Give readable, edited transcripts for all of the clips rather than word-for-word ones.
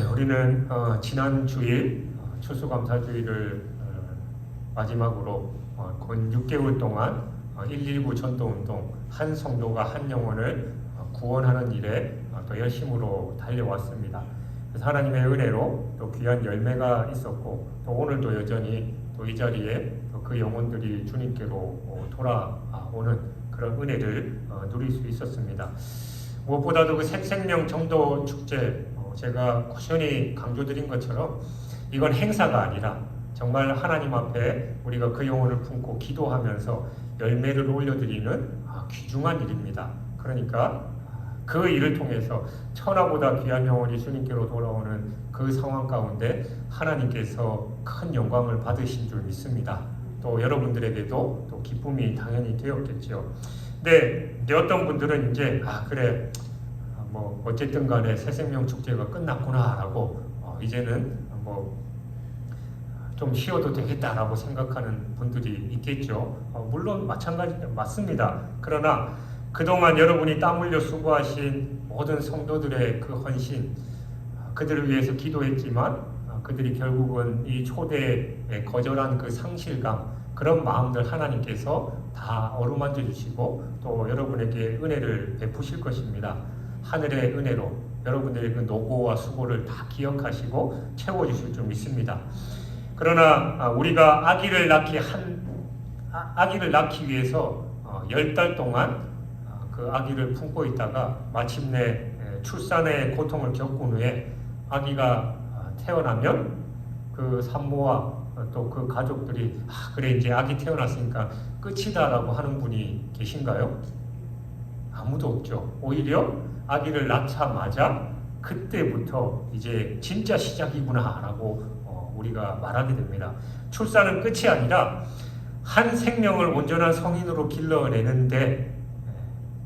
우리는 지난 주일 추수감사주일을 마지막으로 건 6개월 동안 119 전도운동 한 성도가 한 영혼을 구원하는 일에 또 열심으로 달려왔습니다. 그래서 하나님의 은혜로 또 귀한 열매가 있었고 또 오늘도 여전히 또 이 자리에 또 그 영혼들이 주님께로 돌아오는 그런 은혜를 누릴 수 있었습니다. 무엇보다도 그 새생명 전도 축제 제가 꾸준히 강조드린 것처럼 이건 행사가 아니라 정말 하나님 앞에 우리가 그 영혼을 품고 기도하면서 열매를 올려드리는 귀중한 일입니다. 그러니까 그 일을 통해서 천하보다 귀한 영혼이 주님께로 돌아오는 그 상황 가운데 하나님께서 큰 영광을 받으신 줄 믿습니다. 또 여러분들에게도 또 기쁨이 당연히 되었겠죠. 근데 어떤 분들은 이제 그래 뭐 어쨌든 간에 새생명 축제가 끝났구나라고 이제는 뭐 좀 쉬어도 되겠다라고 생각하는 분들이 있겠죠. 물론 맞습니다. 그러나 그동안 여러분이 땀 흘려 수고하신 모든 성도들의 그 헌신, 그들을 위해서 기도했지만 그들이 결국은 이 초대에 거절한 그 상실감, 그런 마음들 하나님께서 다 어루만져 주시고 또 여러분에게 은혜를 베푸실 것입니다. 하늘의 은혜로 여러분들의 그 노고와 수고를 다 기억하시고 채워주실 줄 믿습니다. 그러나 우리가 아기를 낳기 위해서 10달 동안 그 아기를 품고 있다가 마침내 출산의 고통을 겪은 후에 아기가 태어나면 그 산모와 또 그 가족들이 그래 이제 아기 태어났으니까 끝이다라고 하는 분이 계신가요? 아무도 없죠. 오히려 아기를 낳자마자 그때부터 이제 진짜 시작이구나라고 우리가 말하게 됩니다. 출산은 끝이 아니라 한 생명을 온전한 성인으로 길러내는데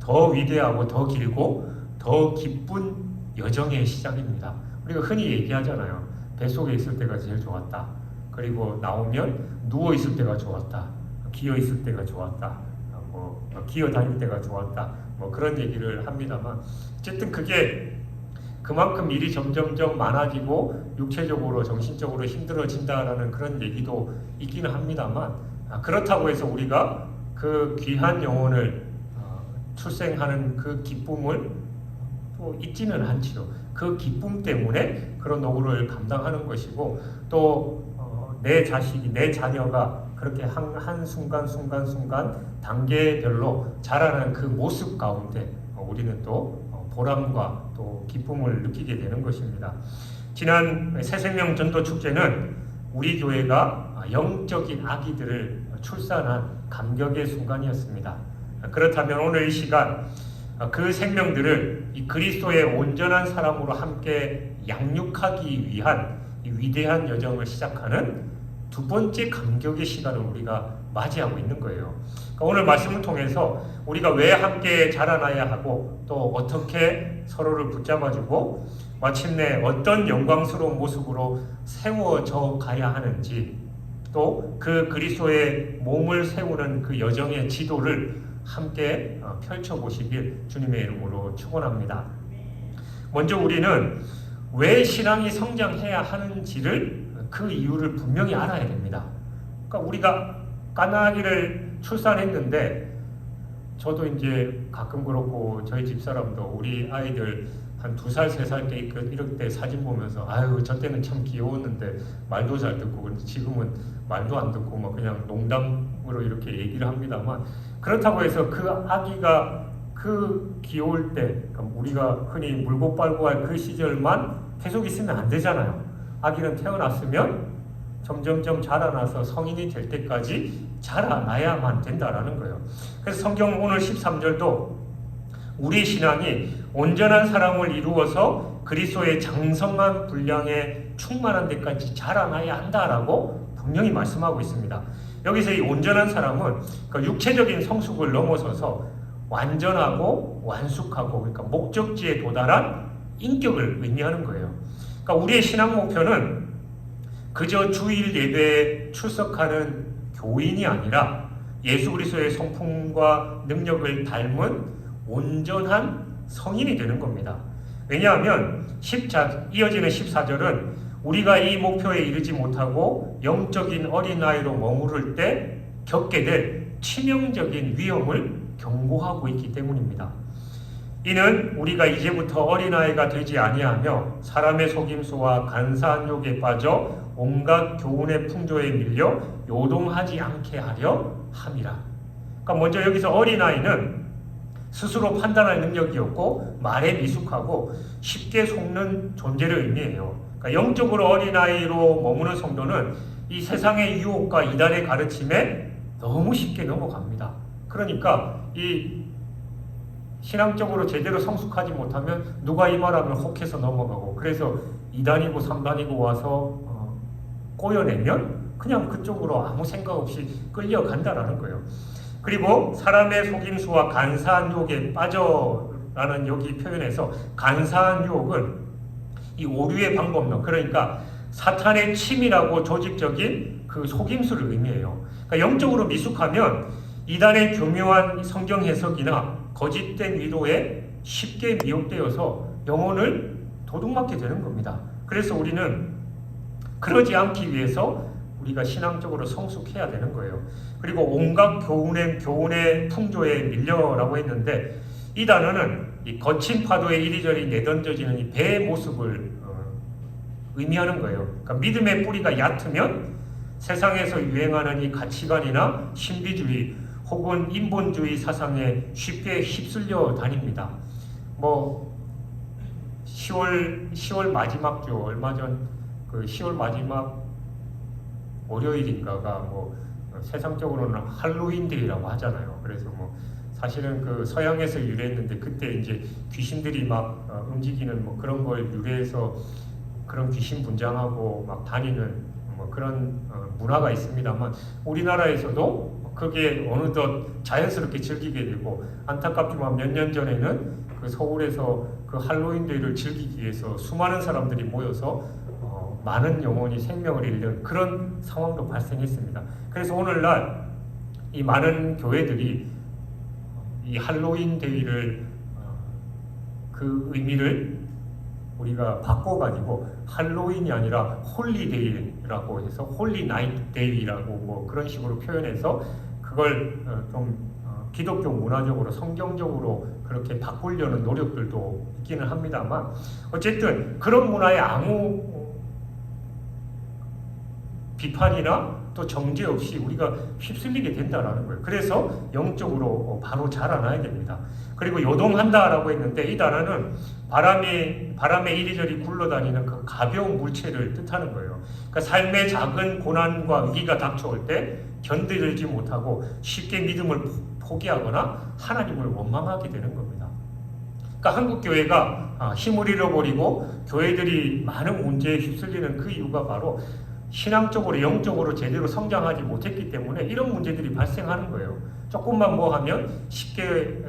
더 위대하고 더 길고 더 기쁜 여정의 시작입니다. 우리가 흔히 얘기하잖아요. 뱃속에 있을 때가 제일 좋았다. 그리고 나오면 누워 있을 때가 좋았다. 기어 있을 때가 좋았다. 기어 다닐 때가 좋았다. 그런 얘기를 합니다만 어쨌든 그게 그만큼 일이 점점점 많아지고 육체적으로 정신적으로 힘들어진다라는 그런 얘기도 있기는 합니다만 그렇다고 해서 우리가 그 귀한 영혼을 출생하는 그 기쁨을 또 잊지는 않지요. 그 기쁨 때문에 그런 노고를 감당하는 것이고 또 내 자식이 내 자녀가 그렇게 한 순간 단계별로 자라는 그 모습 가운데 우리는 또 보람과 또 기쁨을 느끼게 되는 것입니다. 지난 새생명 전도 축제는 우리 교회가 영적인 아기들을 출산한 감격의 순간이었습니다. 그렇다면 오늘 이 시간 그 생명들을 이 그리스도의 온전한 사람으로 함께 양육하기 위한 이 위대한 여정을 시작하는 두 번째 감격의 시간을 우리가 맞이하고 있는 거예요. 그러니까 오늘 말씀을 통해서 우리가 왜 함께 자라나야 하고 또 어떻게 서로를 붙잡아주고 마침내 어떤 영광스러운 모습으로 세워져 가야 하는지 또 그 그리스도의 몸을 세우는 그 여정의 지도를 함께 펼쳐보시길 주님의 이름으로 축원합니다. 먼저 우리는 왜 신앙이 성장해야 하는지를 그 이유를 분명히 알아야 됩니다. 그러니까 우리가 까나기를 출산했는데 저도 이제 가끔 그렇고 저희 집사람도 우리 아이들 한 2살, 3살 때 이럴 때 사진 보면서 아유 저 때는 참 귀여웠는데 말도 잘 듣고 근데 지금은 말도 안 듣고 막 그냥 농담으로 이렇게 얘기를 합니다만 그렇다고 해서 그 아기가 그 귀여울 때 우리가 흔히 물고 빨고 할 그 시절만 계속 있으면 안 되잖아요. 아기는 태어났으면 점점점 자라나서 성인이 될 때까지 자라나야만 된다라는 거예요. 그래서 성경 오늘 13절도 우리 신앙이 온전한 사랑을 이루어서 그리스도의 장성한 분량에 충만한 데까지 자라나야 한다라고 분명히 말씀하고 있습니다. 여기서 이 온전한 사람은 그러니까 육체적인 성숙을 넘어서서 완전하고 완숙하고 그러니까 목적지에 도달한 인격을 의미하는 거예요. 그러니까 우리의 신앙 목표는 그저 주일 예배에 출석하는 교인이 아니라 예수 그리스도의 성품과 능력을 닮은 온전한 성인이 되는 겁니다. 왜냐하면 이어지는 14절은 우리가 이 목표에 이르지 못하고 영적인 어린아이로 머무를 때 겪게 될 치명적인 위험을 경고하고 있기 때문입니다. 이는 우리가 이제부터 어린아이가 되지 아니하며 사람의 속임수와 간사한 욕에 빠져 온갖 교훈의 풍조에 밀려 요동하지 않게 하려 함이라. 그러니까 먼저 여기서 어린아이는 스스로 판단할 능력이 없고 말에 미숙하고 쉽게 속는 존재를 의미해요. 그러니까 영적으로 어린아이로 머무는 성도는 이 세상의 유혹과 이단의 가르침에 너무 쉽게 넘어갑니다. 그러니까 이 신앙적으로 제대로 성숙하지 못하면 누가 이 말하면 혹해서 넘어가고, 그래서 2단이고 3단이고 와서 꼬여내면 그냥 그쪽으로 아무 생각 없이 끌려간다라는 거예요. 그리고 사람의 속임수와 간사한 유혹에 빠져라는 여기 표현에서 간사한 유혹은 이 오류의 방법론, 그러니까 사탄의 치밀하고 조직적인 그 속임수를 의미해요. 그러니까 영적으로 미숙하면 이단의 교묘한 성경 해석이나 거짓된 위로에 쉽게 미혹되어서 영혼을 도둑맞게 되는 겁니다. 그래서 우리는 그러지 않기 위해서 우리가 신앙적으로 성숙해야 되는 거예요. 그리고 온갖 교훈의 풍조에 밀려라고 했는데, 이 단어는 이 거친 파도에 이리저리 내던져지는 이 배의 모습을 의미하는 거예요. 그러니까 믿음의 뿌리가 얕으면 세상에서 유행하는 이 가치관이나 신비주의 혹은 인본주의 사상에 쉽게 휩쓸려 다닙니다. 10월 마지막 주, 얼마 전 그 10월 마지막 월요일인가가 세상적으로는 할로윈데이라고 하잖아요. 그래서 사실은 그 서양에서 유래했는데, 그때 이제 귀신들이 막 움직이는 그런 걸 유래해서 그런 귀신 분장하고 막 다니는 그런 문화가 있습니다만, 우리나라에서도 그게 어느덧 자연스럽게 즐기게 되고, 안타깝지만 몇 년 전에는 그 서울에서 그 할로윈데이를 즐기기 위해서 수많은 사람들이 모여서 많은 영혼이 생명을 잃는 그런 상황도 발생했습니다. 그래서 오늘날 이 많은 교회들이 이 할로윈데이를 그 의미를 우리가 바꿔가지고 할로윈이 아니라 홀리데이라고 해서 홀리나잇데이라고 그런 식으로 표현해서 그걸 좀 기독교 문화적으로 성경적으로 그렇게 바꾸려는 노력들도 있기는 합니다만, 어쨌든 그런 문화에 아무 비판이나 또 정죄 없이 우리가 휩쓸리게 된다라는 거예요. 그래서 영적으로 바로 자라나야 됩니다. 그리고 요동한다라고 했는데, 이 단어는 바람에 이리저리 굴러다니는 그 가벼운 물체를 뜻하는 거예요. 그러니까 삶의 작은 고난과 위기가 닥쳐올 때 견디지 못하고 쉽게 믿음을 포기하거나 하나님을 원망하게 되는 겁니다. 그러니까 한국 교회가 힘을 잃어버리고 교회들이 많은 문제에 휩쓸리는 그 이유가 바로 신앙적으로 영적으로 제대로 성장하지 못했기 때문에 이런 문제들이 발생하는 거예요. 조금만 하면 쉽게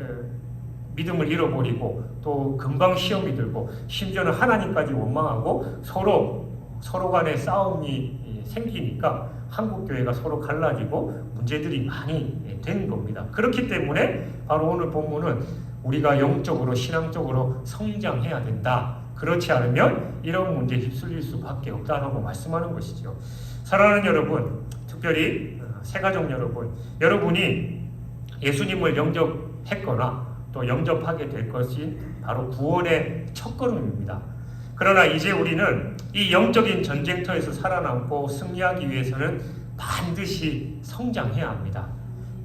믿음을 잃어버리고, 또 금방 시험이 들고, 심지어는 하나님까지 원망하고 서로 간에 싸움이 생기니까 한국 교회가 서로 갈라지고 문제들이 많이 되는 겁니다. 그렇기 때문에 바로 오늘 본문은 우리가 영적으로 신앙적으로 성장해야 된다. 그렇지 않으면 이런 문제에 휩쓸릴 수밖에 없다라고 말씀하는 것이죠. 사랑하는 여러분, 특별히 새가족 여러분, 여러분이 예수님을 영접했거나 또 영접하게 될 것이 바로 구원의 첫걸음입니다. 그러나 이제 우리는 이 영적인 전쟁터에서 살아남고 승리하기 위해서는 반드시 성장해야 합니다.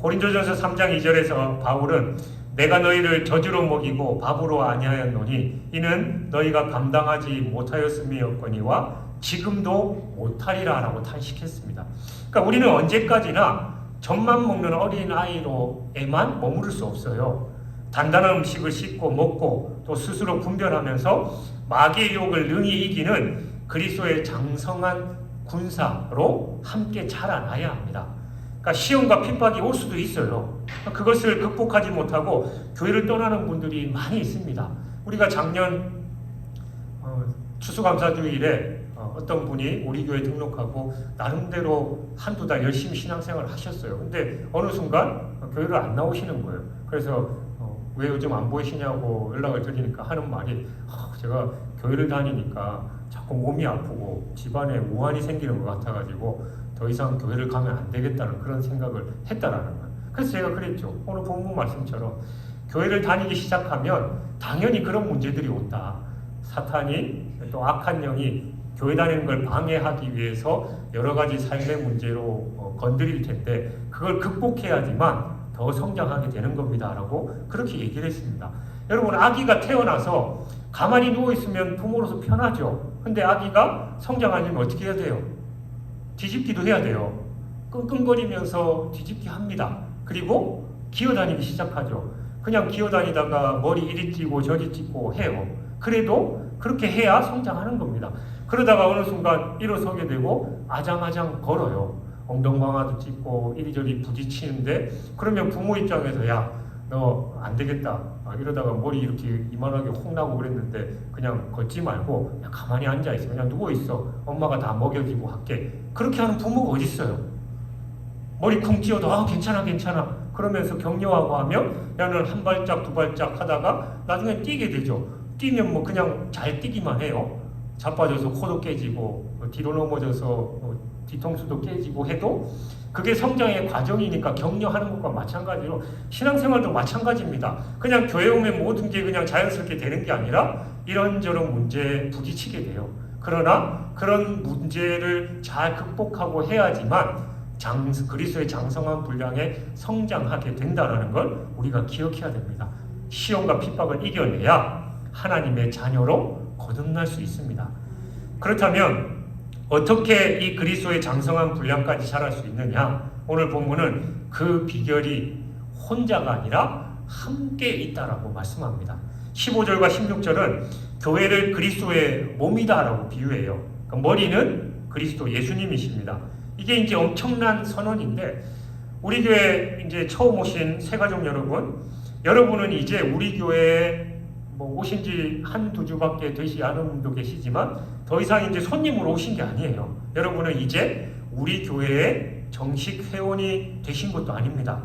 고린도전서 3장 2절에서 바울은 내가 너희를 저주로 먹이고 밥으로 아니하였노니 이는 너희가 감당하지 못하였음이었거니와 지금도 못하리라 라고 탄식했습니다. 그러니까 우리는 언제까지나 젖만 먹는 어린아이로에만 머무를 수 없어요. 단단한 음식을 씻고 먹고 또 스스로 분별하면서 마귀의 유혹을 능히 이기는 그리스도의 장성한 군사로 함께 자라나야 합니다. 그러니까 시험과 핍박이 올 수도 있어요. 그것을 극복하지 못하고 교회를 떠나는 분들이 많이 있습니다. 우리가 작년 추수감사주일에 어떤 분이 우리 교회 등록하고 나름대로 한두 달 열심히 신앙생활을 하셨어요. 근데 어느 순간 교회를 안 나오시는 거예요. 그래서 왜 요즘 안 보이시냐고 연락을 드리니까 하는 말이 제가 교회를 다니니까 자꾸 몸이 아프고 집안에 우환이 생기는 것 같아가지고 더 이상 교회를 가면 안 되겠다는 그런 생각을 했다라는 거예요. 그래서 제가 그랬죠. 오늘 본문 말씀처럼 교회를 다니기 시작하면 당연히 그런 문제들이 온다. 사탄이 또 악한 영이 교회 다니는 걸 방해하기 위해서 여러 가지 삶의 문제로 건드릴 텐데 그걸 극복해야지만 더 성장하게 되는 겁니다 라고 그렇게 얘기를 했습니다. 여러분, 아기가 태어나서 가만히 누워있으면 부모로서 편하죠. 근데 아기가 성장하려면 어떻게 해야 돼요? 뒤집기도 해야 돼요. 끙끙거리면서 뒤집기 합니다. 그리고 기어다니기 시작하죠. 그냥 기어다니다가 머리 이리 찌고 저리 찌고 해요. 그래도 그렇게 해야 성장하는 겁니다. 그러다가 어느 순간 일어서게 되고 아장아장 걸어요. 엉덩방아도 찢고 이리저리 부딪히는데 그러면 부모 입장에서 야, 너 안 되겠다. 이러다가 머리 이렇게 이만하게 혼나고 그랬는데 그냥 걷지 말고 그냥 가만히 앉아있어. 그냥 누워있어. 엄마가 다 먹여주고 할게. 그렇게 하는 부모가 어디 있어요? 머리 쿵 찧어도 괜찮아 괜찮아 그러면서 격려하고 하면 야는 한 발짝 두 발짝 하다가 나중에 뛰게 되죠. 뛰면 뭐 그냥 잘 뛰기만 해요. 자빠져서 코도 깨지고 뒤로 넘어져서 뒤통수도 깨지고 해도 그게 성장의 과정이니까 격려하는 것과 마찬가지로 신앙생활도 마찬가지입니다. 그냥 교회 오면 모든 게 그냥 자연스럽게 되는 게 아니라 이런저런 문제에 부딪히게 돼요. 그러나 그런 문제를 잘 극복하고 해야지만 그리스도의 장성한 분량에 성장하게 된다는 걸 우리가 기억해야 됩니다. 시험과 핍박을 이겨내야 하나님의 자녀로 거듭날 수 있습니다. 그렇다면 어떻게 이 그리스도의 장성한 분량까지 자랄 수 있느냐? 오늘 본문은 그 비결이 혼자가 아니라 함께 있다라고 말씀합니다. 15절과 16절은 교회를 그리스도의 몸이다라고 비유해요. 머리는 그리스도 예수님이십니다. 이게 이제 엄청난 선언인데 우리 교회 이제 처음 오신 새가족 여러분은 이제 우리 교회에 오신 지 한두 주밖에 되지 않은 분도 계시지만 더 이상 이제 손님으로 오신 게 아니에요. 여러분은 이제 우리 교회의 정식 회원이 되신 것도 아닙니다.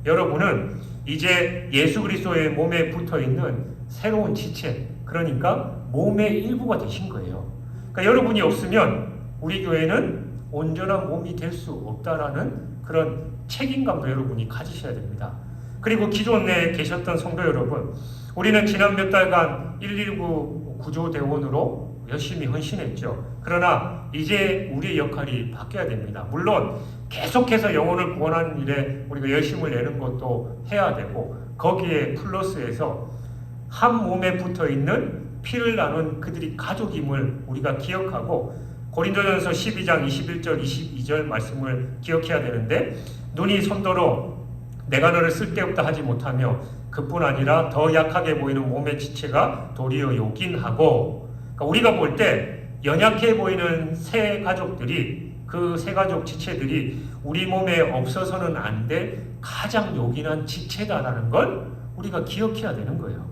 여러분은 이제 예수 그리스도의 몸에 붙어 있는 새로운 지체, 그러니까 몸의 일부가 되신 거예요. 그러니까 여러분이 없으면 우리 교회는 온전한 몸이 될 수 없다라는 그런 책임감도 여러분이 가지셔야 됩니다. 그리고 기존에 계셨던 성도 여러분, 우리는 지난 몇 달간 119 구조대원으로 열심히 헌신했죠. 그러나 이제 우리의 역할이 바뀌어야 됩니다. 물론 계속해서 영혼을 구원하는 일에 우리가 열심을 내는 것도 해야 되고 거기에 플러스해서 한 몸에 붙어있는 피를 나눈 그들이 가족임을 우리가 기억하고 고린도전서 12장 21절 22절 말씀을 기억해야 되는데 눈이 손더러 내가 너를 쓸데없다 하지 못하며 그뿐 아니라 더 약하게 보이는 몸의 지체가 도리어 요긴하고, 그러니까 우리가 볼 때 연약해 보이는 새 가족들이 그 새 가족 지체들이 우리 몸에 없어서는 안 될 가장 요긴한 지체다라는 걸 우리가 기억해야 되는 거예요.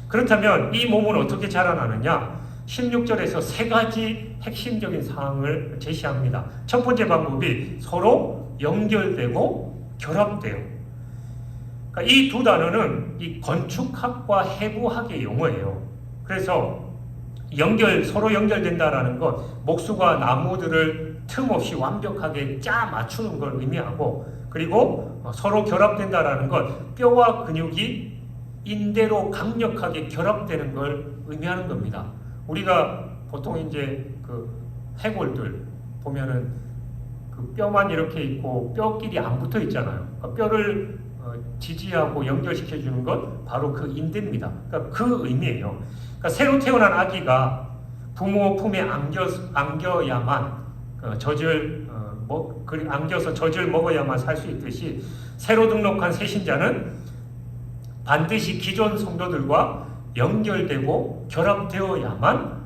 그렇다면 이 몸은 어떻게 자라나느냐? 16절에서 세 가지 핵심적인 사항을 제시합니다. 첫 번째 방법이 서로 연결되고 결합돼요. 그러니까 이 두 단어는 이 건축학과 해부학의 용어예요. 그래서 서로 연결된다라는 것, 목수가 나무들을 틈없이 완벽하게 짜 맞추는 걸 의미하고, 그리고 서로 결합된다라는 것, 뼈와 근육이 인대로 강력하게 결합되는 걸 의미하는 겁니다. 우리가 보통 이제 그 해골들 보면은 그 뼈만 이렇게 있고 뼈끼리 안 붙어 있잖아요. 그러니까 뼈를 지지하고 연결시켜주는 것 바로 그 인대입니다. 그러니까 그 의미예요. 그러니까 새로 태어난 아기가 부모 품에 안겨야만 안겨서 젖을 먹어야만 살 수 있듯이 새로 등록한 새신자는 반드시 기존 성도들과 연결되고 결합되어야만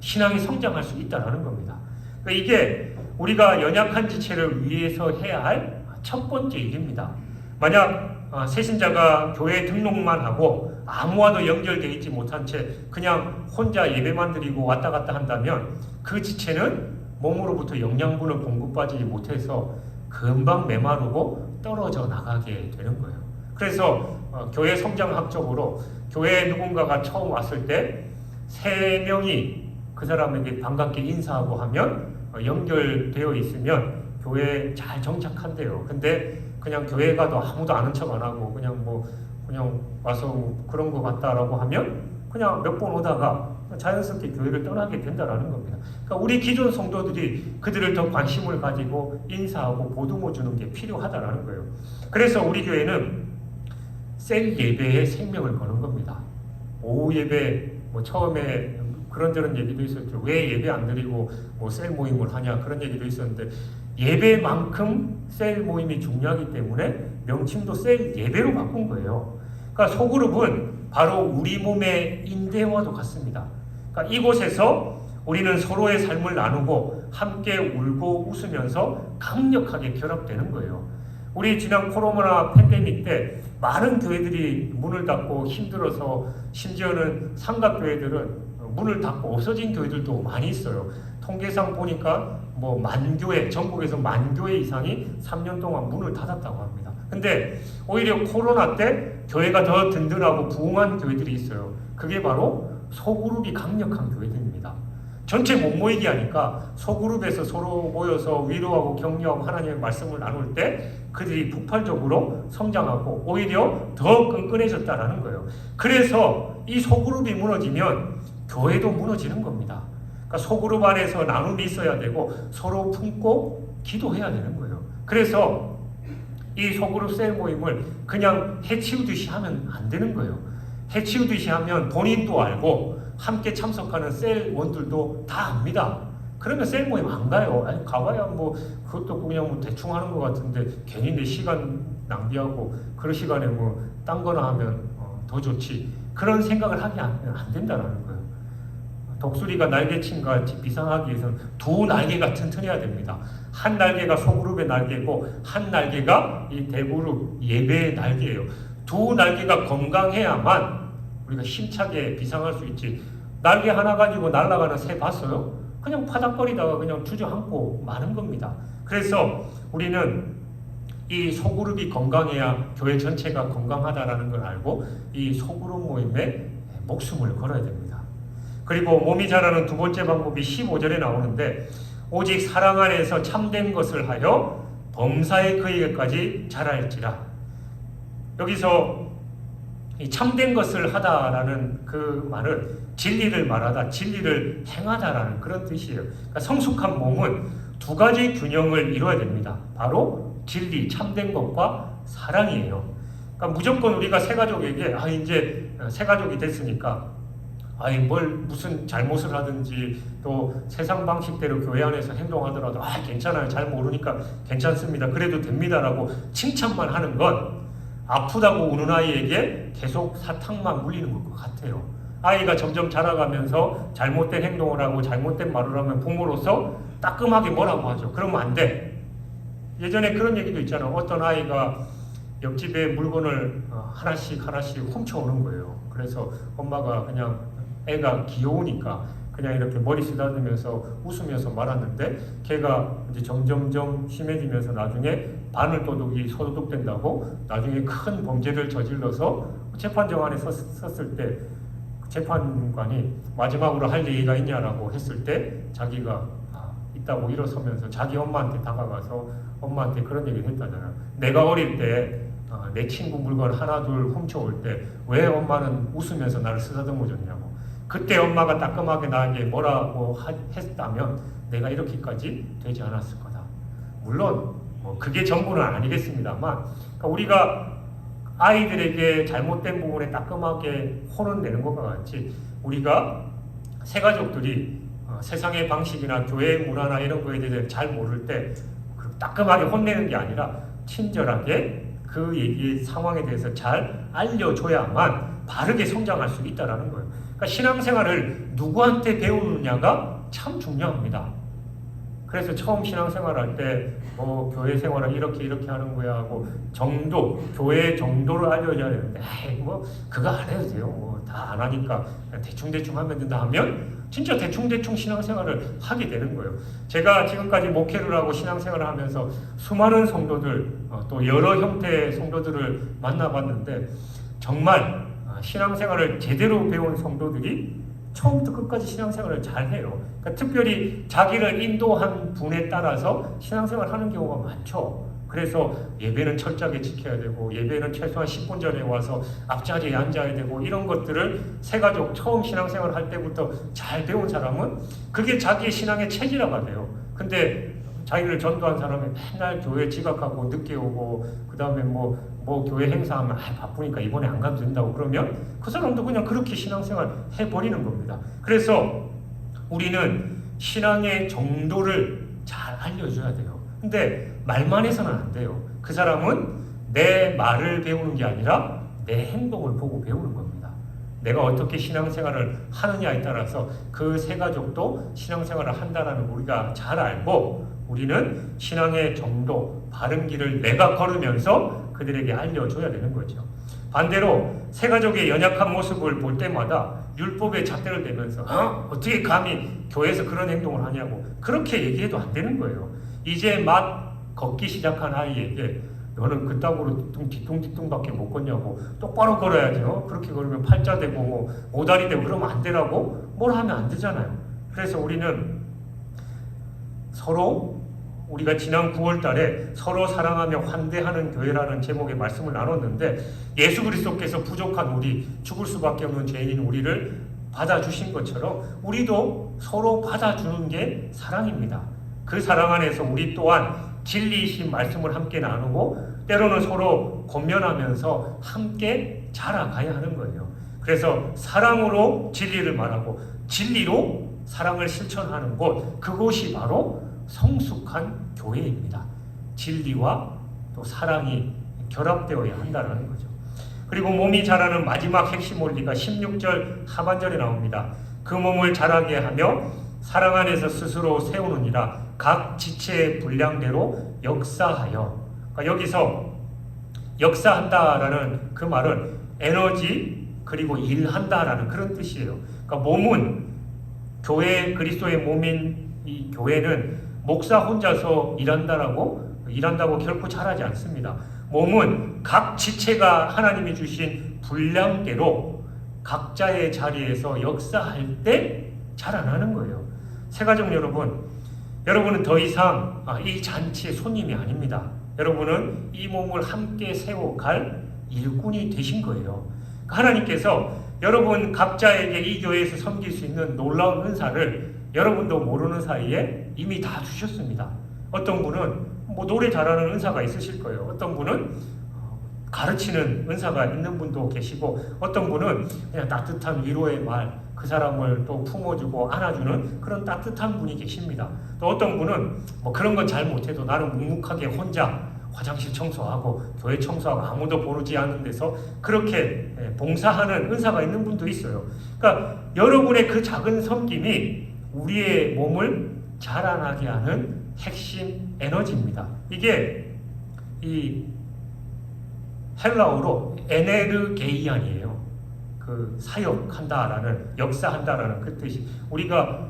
신앙이 성장할 수 있다는 겁니다. 그러니까 이게 우리가 연약한 지체를 위해서 해야 할 첫 번째 일입니다. 만약 새신자가 교회에 등록만 하고 아무와도 연결되어 있지 못한 채 그냥 혼자 예배만 드리고 왔다 갔다 한다면 그 지체는 몸으로부터 영양분을 공급받지 못해서 금방 메마르고 떨어져 나가게 되는 거예요. 그래서 교회 성장학적으로 교회에 누군가가 처음 왔을 때 3명이 그 사람에게 반갑게 인사하고 하면 연결되어 있으면 교회에 잘 정착한대요. 근데 그냥 교회 가도 아무도 아는 척 안 하고 그냥 와서 뭐 그런 거 같다라고 하면 그냥 몇 번 오다가 자연스럽게 교회를 떠나게 된다라는 겁니다. 그러니까 우리 기존 성도들이 그들을 더 관심을 가지고 인사하고 보듬어 주는 게 필요하다라는 거예요. 그래서 우리 교회는 셀 예배에 생명을 거는 겁니다. 오후 예배 처음에 그런저런 얘기도 있었죠. 왜 예배 안 드리고 셀 모임을 하냐 그런 얘기도 있었는데 예배만큼 셀 모임이 중요하기 때문에 명칭도 셀 예배로 바꾼 거예요. 그러니까 소그룹은 바로 우리 몸의 인대와도 같습니다. 그러니까 이곳에서 우리는 서로의 삶을 나누고 함께 울고 웃으면서 강력하게 결합되는 거예요. 우리 지난 코로나 팬데믹 때 많은 교회들이 문을 닫고 힘들어서 심지어는 삼각교회들은 문을 닫고 없어진 교회들도 많이 있어요. 통계상 보니까 10,000교회, 전국에서 10,000교회 이상이 3년 동안 문을 닫았다고 합니다. 근데 오히려 코로나 때 교회가 더 든든하고 부흥한 교회들이 있어요. 그게 바로 소그룹이 강력한 교회들입니다. 전체 못 모이게 하니까 소그룹에서 서로 모여서 위로하고 격려하고 하나님의 말씀을 나눌 때 그들이 폭발적으로 성장하고 오히려 더 끈끈해졌다라는 거예요. 그래서 이 소그룹이 무너지면 교회도 무너지는 겁니다. 그러니까 소그룹 안에서 나눔이 있어야 되고 서로 품고 기도해야 되는 거예요. 그래서 이 소그룹 셀 모임을 그냥 해치우듯이 하면 안 되는 거예요. 해치우듯이 하면 본인도 알고 함께 참석하는 셀원들도 다 압니다. 그러면 셀 모임 안 가요. 아니, 가봐야 그것도 그냥 대충 하는 것 같은데 괜히 내 시간 낭비하고 그런 시간에 딴 거나 하면 더 좋지. 그런 생각을 하게 안 된다는 거예요. 독수리가 날개친과 같이 비상하기 위해서는 두 날개가 튼튼해야 됩니다. 한 날개가 소그룹의 날개고 한 날개가 이 대그룹 예배의 날개예요. 두 날개가 건강해야만 우리가 힘차게 비상할 수 있지. 날개 하나 가지고 날아가는 새 봤어요? 그냥 파닥거리다가 그냥 주저앉고 마는 겁니다. 그래서 우리는 이 소그룹이 건강해야 교회 전체가 건강하다라는 걸 알고 이 소그룹 모임에 목숨을 걸어야 됩니다. 그리고 몸이 자라는 두 번째 방법이 15절에 나오는데 오직 사랑 안에서 참된 것을 하여 범사에 그에게까지 자랄지라. 여기서 이 참된 것을 하다라는 그 말은 진리를 말하다, 진리를 행하다라는 그런 뜻이에요. 그러니까 성숙한 몸은 두 가지 균형을 이루어야 됩니다. 바로 진리, 참된 것과 사랑이에요. 그러니까 무조건 우리가 새가족에게 이제 새가족이 됐으니까 무슨 잘못을 하든지 또 세상 방식대로 교회 안에서 행동하더라도 괜찮아요. 잘 모르니까 괜찮습니다. 그래도 됩니다라고 칭찬만 하는 건 아프다고 우는 아이에게 계속 사탕만 물리는 것 같아요. 아이가 점점 자라가면서 잘못된 행동을 하고 잘못된 말을 하면 부모로서 따끔하게 뭐라고 하죠. 그러면 안 돼. 예전에 그런 얘기도 있잖아요. 어떤 아이가 옆집에 물건을 하나씩 훔쳐오는 거예요. 그래서 엄마가 그냥 애가 귀여우니까 그냥 이렇게 머리 쓰다듬으면서 웃으면서 말았는데 걔가 이제 점점점 심해지면서 나중에 바늘도둑이 소도둑된다고 나중에 큰 범죄를 저질러서 재판정안에 섰을 때 재판관이 마지막으로 할 얘기가 있냐라고 했을 때 자기가 있다고 일어서면서 자기 엄마한테 다가가서 엄마한테 그런 얘기를 했다잖아요. 내가 어릴 때 내 친구 물건 하나 둘 훔쳐올 때 왜 엄마는 웃으면서 나를 쓰다듬어 줬냐고. 그때 엄마가 따끔하게 나에게 뭐라고 했다면 내가 이렇게까지 되지 않았을 거다. 물론 그게 전부는 아니겠습니다만 그러니까 우리가 아이들에게 잘못된 부분에 따끔하게 혼을 내는 것과 같이 우리가 새가족들이 세상의 방식이나 교회 문화나 이런 거에 대해서 잘 모를 때 따끔하게 혼내는 게 아니라 친절하게 그 얘기 상황에 대해서 잘 알려줘야만 바르게 성장할 수 있다는 거예요. 그러니까 신앙생활을 누구한테 배우느냐가 참 중요합니다. 그래서 처음 신앙생활할 때 교회 생활은 이렇게 하는 거야 하고 교회 정도를 알려줘야 되는데 그거 안 해도 돼요. 다 안 하니까 대충대충 하면 된다 하면 진짜 대충대충 신앙생활을 하게 되는 거예요. 제가 지금까지 목회를 하고 신앙생활을 하면서 수많은 성도들, 또 여러 형태의 성도들을 만나봤는데 정말 신앙생활을 제대로 배운 성도들이 처음부터 끝까지 신앙생활을 잘해요. 그러니까 특별히 자기를 인도한 분에 따라서 신앙생활을 하는 경우가 많죠. 그래서 예배는 철저하게 지켜야 되고 예배는 최소한 10분 전에 와서 앞자리에 앉아야 되고 이런 것들을 새가족 처음 신앙생활을 할 때부터 잘 배운 사람은 그게 자기의 신앙의 체질화가 돼요. 근데 자기를 전도한 사람이 맨날 교회 지각하고 늦게 오고 그 다음에 뭐 교회 행사하면 바쁘니까 이번에 안 가도 된다고 그러면 그 사람도 그냥 그렇게 신앙생활 해버리는 겁니다. 그래서 우리는 신앙의 정도를 잘 알려줘야 돼요. 근데 말만 해서는 안 돼요. 그 사람은 내 말을 배우는 게 아니라 내 행동을 보고 배우는 겁니다. 내가 어떻게 신앙생활을 하느냐에 따라서 그 세 가족도 신앙생활을 한다는 걸 우리가 잘 알고 우리는 신앙의 정도, 바른 길을 내가 걸으면서 그들에게 알려줘야 되는 거죠. 반대로 세 가족의 연약한 모습을 볼 때마다 율법에 잣대를 대면서 어떻게 감히 교회에서 그런 행동을 하냐고 그렇게 얘기해도 안 되는 거예요. 이제 막 걷기 시작한 아이에게 너는 그따구로 뒤뚱뒤뚱밖에 못 걷냐고 똑바로 걸어야죠. 그렇게 걸으면 팔자 되고 오다리 되고 그러면 안 되라고 뭘 하면 안 되잖아요. 그래서 우리는 서로 우리가 지난 9월 달에 서로 사랑하며 환대하는 교회라는 제목의 말씀을 나눴는데 예수 그리스도께서 부족한 우리, 죽을 수밖에 없는 죄인인 우리를 받아주신 것처럼 우리도 서로 받아주는 게 사랑입니다. 그 사랑 안에서 우리 또한 진리이신 말씀을 함께 나누고 때로는 서로 권면하면서 함께 자라가야 하는 거예요. 그래서 사랑으로 진리를 말하고 진리로 사랑을 실천하는 곳, 그곳이 바로 성숙한 교회입니다. 진리와 또 사랑이 결합되어야 한다는 거죠. 그리고 몸이 자라는 마지막 핵심 원리가 16절 하반절에 나옵니다. 그 몸을 자라게 하며 사랑 안에서 스스로 세우느니라 각 지체의 분량대로 역사하여. 그러니까 여기서 역사한다라는 그 말은 에너지 그리고 일한다라는 그런 뜻이에요. 그러니까 몸은 교회 그리스도의 몸인 이 교회는 목사 혼자서 일한다고 결코 잘하지 않습니다. 몸은 각 지체가 하나님이 주신 분량대로 각자의 자리에서 역사할 때 자라나는 거예요. 새가족 여러분은 더 이상 이 잔치의 손님이 아닙니다. 여러분은 이 몸을 함께 세워갈 일꾼이 되신 거예요. 하나님께서 여러분 각자에게 이 교회에서 섬길 수 있는 놀라운 은사를 여러분도 모르는 사이에 이미 다 주셨습니다. 어떤 분은 노래 잘하는 은사가 있으실 거예요. 어떤 분은 가르치는 은사가 있는 분도 계시고 어떤 분은 그냥 따뜻한 위로의 말, 그 사람을 또 품어주고 안아주는 그런 따뜻한 분이 계십니다. 또 어떤 분은 그런 건 잘 못해도 나는 묵묵하게 혼자 화장실 청소하고 교회 청소하고 아무도 보지 않는 데서 그렇게 봉사하는 은사가 있는 분도 있어요. 그러니까 여러분의 그 작은 섬김이 우리의 몸을 자라나게 하는 핵심 에너지입니다. 이게 이 헬라어로 에네르게이안이에요. 그 사역한다라는 역사한다라는 그 뜻이 우리가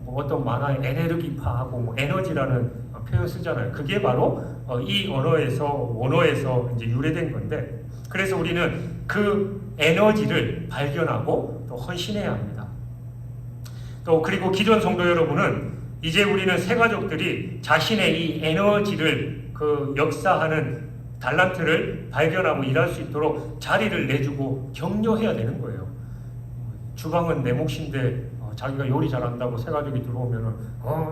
어떤 만화에 에네르기파하고 에너지라는 표현 쓰잖아요. 그게 바로 이 원어에서 이제 유래된 건데 그래서 우리는 그 에너지를 발견하고 또 헌신해야 합니다. 또 그리고 기존 성도 여러분은 이제 우리는 새 가족들이 자신의 이 에너지를 역사하는 달란트를 발견하고 일할 수 있도록 자리를 내주고 격려해야 되는 거예요. 주방은 내 몫인데 자기가 요리 잘한다고 새 가족이 들어오면은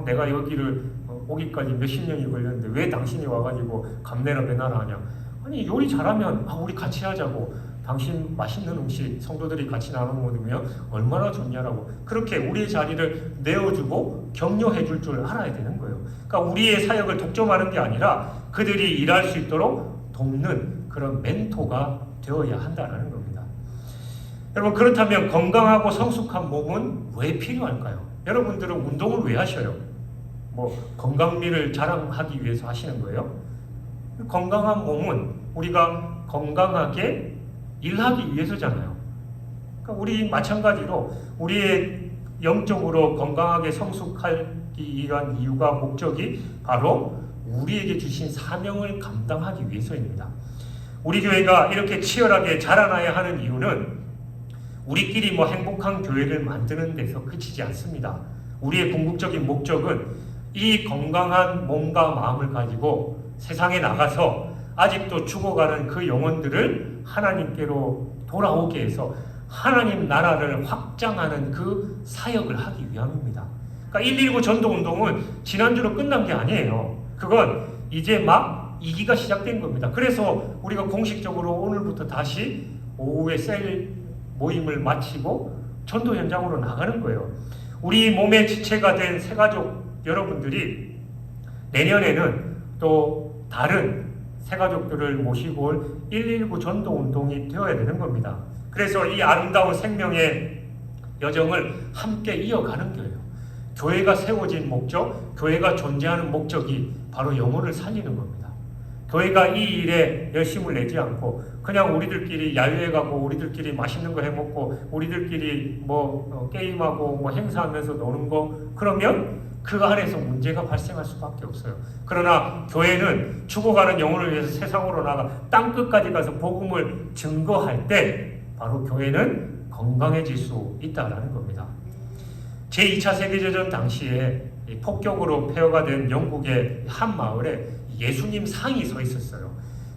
내가 여기를 오기까지 몇십 년이 걸렸는데 왜 당신이 와가지고 감내나 배나라 하냐. 아니 요리 잘하면 우리 같이 하자고 당신 맛있는 음식 성도들이 같이 나눠 먹으면 얼마나 좋냐라고 그렇게 우리의 자리를 내어주고 격려해 줄 줄 알아야 되는 거예요. 그러니까 우리의 사역을 독점하는 게 아니라 그들이 일할 수 있도록 돕는 그런 멘토가 되어야 한다는 겁니다. 여러분 그렇다면 건강하고 성숙한 몸은 왜 필요할까요? 여러분들은 운동을 왜 하셔요? 건강미를 자랑하기 위해서 하시는 거예요? 건강한 몸은 우리가 건강하게 일하기 위해서잖아요. 우리 마찬가지로 우리의 영적으로 건강하게 성숙하기 위한 이유가 목적이 바로 우리에게 주신 사명을 감당하기 위해서입니다. 우리 교회가 이렇게 치열하게 자라나야 하는 이유는 우리끼리 행복한 교회를 만드는 데서 그치지 않습니다. 우리의 궁극적인 목적은 이 건강한 몸과 마음을 가지고 세상에 나가서 아직도 죽어가는 그 영혼들을 하나님께로 돌아오게 해서 하나님 나라를 확장하는 그 사역을 하기 위함입니다. 그러니까 119 전도운동은 지난주로 끝난 게 아니에요. 그건 이제 막 2기가 시작된 겁니다. 그래서 우리가 공식적으로 오늘부터 다시 오후에 셀 모임을 마치고 전도 현장으로 나가는 거예요. 우리 몸의 지체가 된 새가족 여러분들이 내년에는 또 다른 새가족들을 모시고 올 119 전도운동이 되어야 되는 겁니다. 그래서 이 아름다운 생명의 여정을 함께 이어가는 거예요. 교회가 세워진 목적, 교회가 존재하는 목적이 바로 영혼을 살리는 겁니다. 교회가 이 일에 열심을 내지 않고 그냥 우리들끼리 야유회 가고 우리들끼리 맛있는 거 해먹고 우리들끼리 게임하고 행사하면서 노는 거, 그러면 그 안에서 문제가 발생할 수밖에 없어요. 그러나 교회는 죽어가는 영혼을 위해서 세상으로 나가 땅끝까지 가서 복음을 증거할 때 바로 교회는 건강해질 수 있다는 겁니다. 제2차 세계대전 당시에 폭격으로 폐허가 된 영국의 한 마을에 예수님 상이 서 있었어요.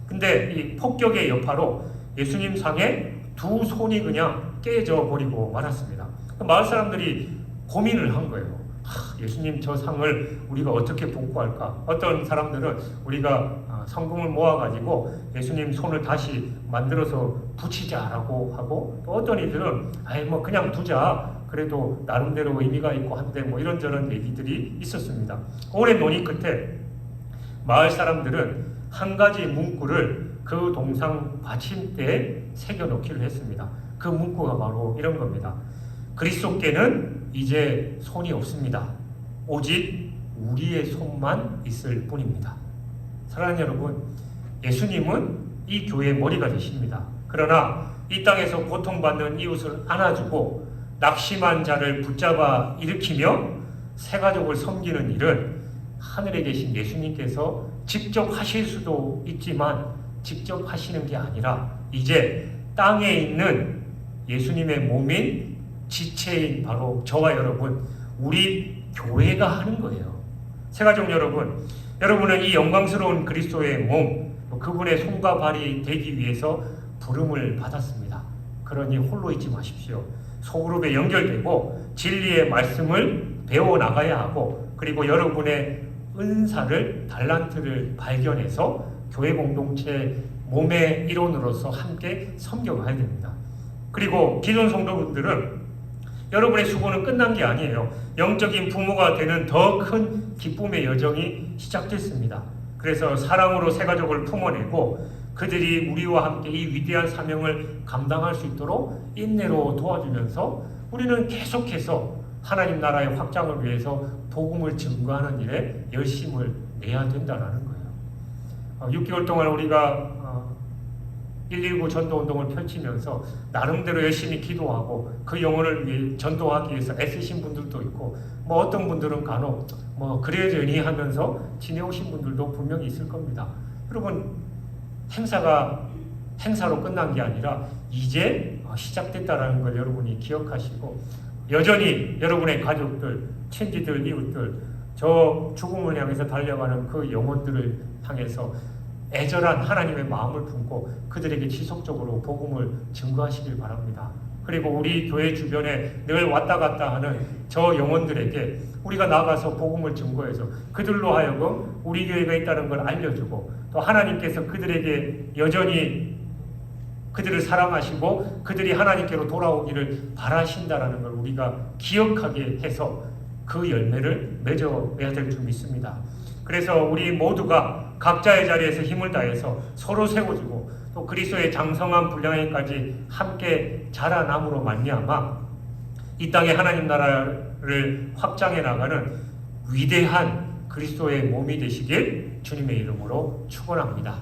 근데 이 폭격의 여파로 예수님 상에 두 손이 그냥 깨져 버리고 말았습니다. 마을 사람들이 고민을 한 거예요. 예수님 저 상을 우리가 어떻게 복구할까? 어떤 사람들은 우리가 성금을 모아가지고 예수님 손을 다시 만들어서 붙이자라고 하고, 또 어떤 이들은 그냥 두자, 그래도 나름대로 의미가 있고 한데 이런저런 얘기들이 있었습니다. 오랜 논의 끝에 마을 사람들은 한 가지 문구를 그 동상 받침대에 새겨놓기로 했습니다. 그 문구가 바로 이런 겁니다. 그리스도께는 이제 손이 없습니다. 오직 우리의 손만 있을 뿐입니다. 사랑하는 여러분, 예수님은 이 교회의 머리가 되십니다. 그러나 이 땅에서 고통받는 이웃을 안아주고 낙심한 자를 붙잡아 일으키며 새가족을 섬기는 일은 하늘에 계신 예수님께서 직접 하실 수도 있지만 직접 하시는 게 아니라 이제 땅에 있는 예수님의 몸인 지체인 바로 저와 여러분, 우리 교회가 하는 거예요. 새가족 여러분, 여러분은 이 영광스러운 그리스도의 몸, 그분의 손과 발이 되기 위해서 부름을 받았습니다. 그러니 홀로 있지 마십시오. 소그룹에 연결되고 진리의 말씀을 배워나가야 하고, 그리고 여러분의 은사를, 달란트를 발견해서 교회 공동체 몸의 일원으로서 함께 섬겨가야 됩니다. 그리고 기존 성도분들은 여러분의 수고는 끝난 게 아니에요. 영적인 부모가 되는 더 큰 기쁨의 여정이 시작됐습니다. 그래서 사랑으로 새가족을 품어내고 그들이 우리와 함께 이 위대한 사명을 감당할 수 있도록 인내로 도와주면서 우리는 계속해서 하나님 나라의 확장을 위해서 복음을 증거하는 일에 열심을 내야 된다는 거예요. 6개월 동안 우리가 119 전도운동을 펼치면서 나름대로 열심히 기도하고 그 영혼을 위해 전도하기 위해서 애쓰신 분들도 있고, 어떤 분들은 간혹 그러려니 하면서 지내오신 분들도 분명히 있을 겁니다. 여러분, 행사로 끝난 게 아니라 이제 시작됐다는 걸 여러분이 기억하시고, 여전히 여러분의 가족들, 친지들, 이웃들, 저 죽음을 향해서 달려가는 그 영혼들을 향해서 애절한 하나님의 마음을 품고 그들에게 지속적으로 복음을 증거하시길 바랍니다. 그리고 우리 교회 주변에 늘 왔다 갔다 하는 저 영혼들에게 우리가 나가서 복음을 증거해서 그들로 하여금 우리 교회가 있다는 걸 알려주고, 또 하나님께서 그들에게 여전히 그들을 사랑하시고 그들이 하나님께로 돌아오기를 바라신다라는 걸 우리가 기억하게 해서 그 열매를 맺어내야 될 줄 믿습니다. 그래서 우리 모두가 각자의 자리에서 힘을 다해서 서로 세워주고 또 그리스도의 장성한 분량에까지 함께 자라남으로 말미암아 이 땅에 하나님 나라를 확장해 나가는 위대한 그리스도의 몸이 되시길 주님의 이름으로 축원합니다.